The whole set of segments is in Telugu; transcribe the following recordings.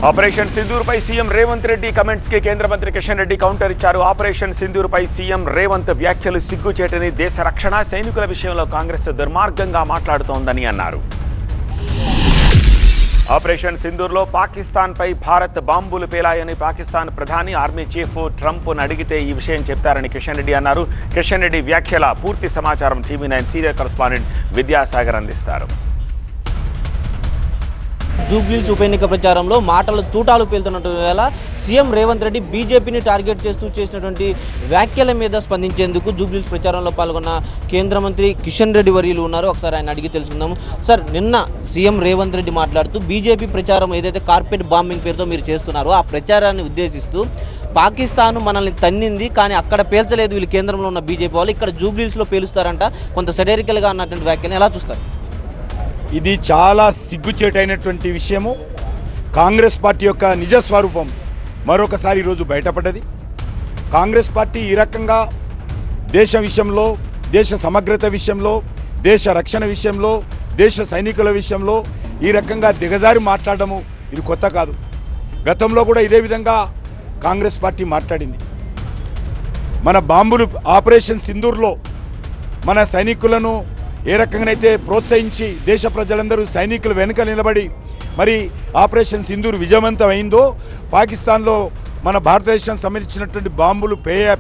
ఆపరేషన్ సింధూర్పై సీఎం రేవంత్ రెడ్డి కమెంట్స్ కి కేంద్ర మంత్రి కిషన్ రెడ్డి కౌంటర్ ఇచ్చారు. ఆపరేషన్ సింధూర్పై సీఎం రేవంత్ వ్యాఖ్యలు సిగ్గుచేటని, దేశ రక్షణ సైనికుల విషయంలో కాంగ్రెస్ దుర్మార్గంగా మాట్లాడుతోందని అన్నారు. ఆపరేషన్ సింధూర్లో పాకిస్తాన్పై భారత్ బాంబులు పేలాయని పాకిస్తాన్ ప్రధాని ఆర్మీ చీఫ్ ట్రంప్ను అడిగితే ఈ విషయం చెప్తారని కిషన్ రెడ్డి అన్నారు. కిషన్ రెడ్డి వ్యాఖ్యల పూర్తి సమాచారం TV9 సీనియర్ కరెస్పాండెంట్ విద్యాసాగర్ అందిస్తారు. జూబ్లీహిల్స్ ఉప ఎన్నిక ప్రచారంలో మాటలు తూటాలు పేలుతున్నటువంటి వేళ సీఎం రేవంత్ రెడ్డి బీజేపీని టార్గెట్ చేస్తూ చేసినటువంటి వ్యాఖ్యల మీద స్పందించేందుకు జూబ్లీహిల్స్ ప్రచారంలో పాల్గొన్న కేంద్ర మంత్రి కిషన్ రెడ్డి వర్యులు ఉన్నారు. ఒకసారి ఆయన అడిగి తెలుసుకుందాము. సార్, నిన్న సీఎం రేవంత్ రెడ్డి మాట్లాడుతూ బీజేపీ ప్రచారం ఏదైతే కార్పెట్ బాంబింగ్ పేరుతో మీరు చేస్తున్నారో ఆ ప్రచారాన్ని ఉద్దేశిస్తూ పాకిస్తాన్ మనల్ని తన్నింది, కానీ అక్కడ పేల్చలేదు వీళ్ళు కేంద్రంలో ఉన్న బీజేపీ వాళ్ళు, ఇక్కడ జూబ్లీహిల్స్లో పేలుస్తారంట, కొంత సెటరికల్గా అన్నటువంటి వ్యాఖ్యలు ఎలా చూస్తారు? ఇది చాలా సిగ్గుచేటైనటువంటి విషయము. కాంగ్రెస్ పార్టీ యొక్క నిజస్వరూపం మరొకసారి ఈరోజు బయటపడ్డది. కాంగ్రెస్ పార్టీ ఈ రకంగా దేశ విషయంలో, దేశ సమగ్రత విషయంలో, దేశ రక్షణ విషయంలో, దేశ సైనికుల విషయంలో ఈ రకంగా దిగజారి మాట్లాడము ఇది కొత్త కాదు. గతంలో కూడా ఇదే విధంగా కాంగ్రెస్ పార్టీ మాట్లాడింది. మన బాంబులు ఆపరేషన్ సింధూర్లో మన సైనికులను ఏ రకంగానైతే ప్రోత్సహించి దేశ ప్రజలందరూ సైనికులు వెనుక నిలబడి మరి ఆపరేషన్ సింధూర్ విజయవంతమైందో, పాకిస్తాన్లో మన భారతదేశం సంబంధించినటువంటి బాంబులు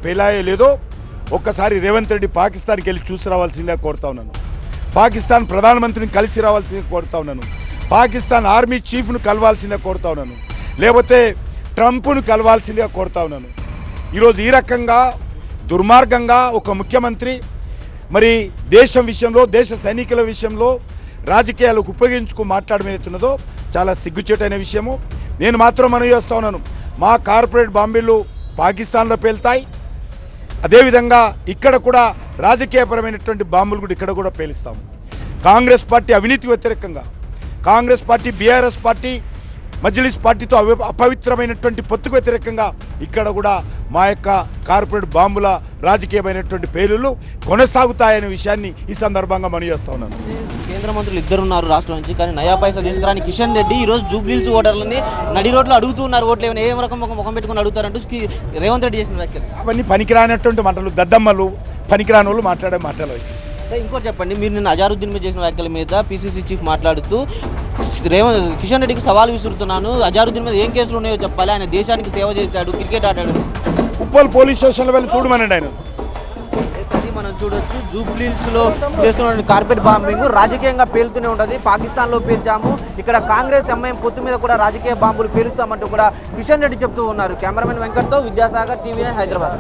పేలాయో లేదో ఒక్కసారి రేవంత్ రెడ్డి పాకిస్తాన్కి వెళ్ళి చూసి రావాల్సిందిగా కోరుతా ఉన్నాను. పాకిస్తాన్ ప్రధానమంత్రిని కలిసి రావాల్సిందిగా కోరుతా ఉన్నాను. పాకిస్తాన్ ఆర్మీ చీఫ్ను కలవాల్సిందిగా కోరుతా ఉన్నాను. లేకపోతే ట్రంప్ను కలవాల్సిందిగా కోరుతా ఉన్నాను. ఈరోజు ఈ రకంగా దుర్మార్గంగా ఒక ముఖ్యమంత్రి మరి దేశం విషయంలో, దేశ సైనికుల విషయంలో రాజకీయాలకు ఉపయోగించుకు మాట్లాడడం ఏదైతున్నదో చాలా సిగ్గుచేటైన విషయము. నేను మాత్రం మనవి చేస్తా ఉన్నాను, మా కార్పొరేట్ బాంబీలు పాకిస్తాన్లో పేలుతాయి, అదేవిధంగా ఇక్కడ కూడా రాజకీయపరమైనటువంటి బాంబులు కూడా ఇక్కడ కూడా పేలుస్తాము. కాంగ్రెస్ పార్టీ అవినీతి వ్యతిరేకంగా, Congress party BRS party Majlis పార్టీతో అపవిత్రమైనటువంటి పొత్తుకు వ్యతిరేకంగా ఇక్కడ కూడా మా యొక్క కార్పొరేట్ బాంబుల రాజకీయమైనటువంటి పేలులు కొనసాగుతాయనే విషయాన్ని ఈ సందర్భంగా మనవి చేస్తా ఉన్నాను. కేంద్ర మంత్రులు ఇద్దరున్నారు రాష్ట్రం నుంచి, కానీ నయా పైసా తీసుకురాని కిషన్ రెడ్డి ఈరోజు జూబ్లీహిల్స్ ఓటర్లని నడి రోడ్లో అడుగుతున్నారు, ఓట్లు ఏమైనా ఏ రకం ముఖం పెట్టుకుని అడుగుతారంటూ రేవంత్ రెడ్డి చేసిన వ్యాఖ్యలు అవన్నీ పనికిరానటువంటి మాటలు, దద్దమ్మలు, పనికిరాని వాళ్ళు మాట్లాడే మాటలు. ఇంకోటి చెప్పండి, మీరు నిన్న అజారుద్దీన్ మీద చేసిన వ్యాఖ్యల మీద PCC చీఫ్ మాట్లాడుతూ కిషన్ రెడ్డికి సవాల్ విసురుతున్నాను, అజారుద్దీన్ మీద ఏం కేసులు ఉన్నాయో చెప్పాలి, ఆయన దేశానికి సేవ చేశాడు, క్రికెట్ ఆడాడు. ఉప్పల్ పోలీస్ స్టేషన్లో వెళ్ళి చూడమనండి ఆయన. మనం చూడొచ్చు జూబ్లీహిల్స్లో చేస్తున్న కార్పెట్ బాంబింగ్ రాజకీయంగా పేలుతూనే ఉంటుంది. పాకిస్తాన్లో పేల్చాము, ఇక్కడ కాంగ్రెస్ ఎంఐఎం పొత్తు మీద కూడా రాజకీయ బాంబులు పేలుస్తామంటూ కూడా కిషన్ రెడ్డి చెప్తూ ఉన్నారు. కెమెరామెన్ వెంకట్తో విద్యాసాగర్, TV9 హైదరాబాద్.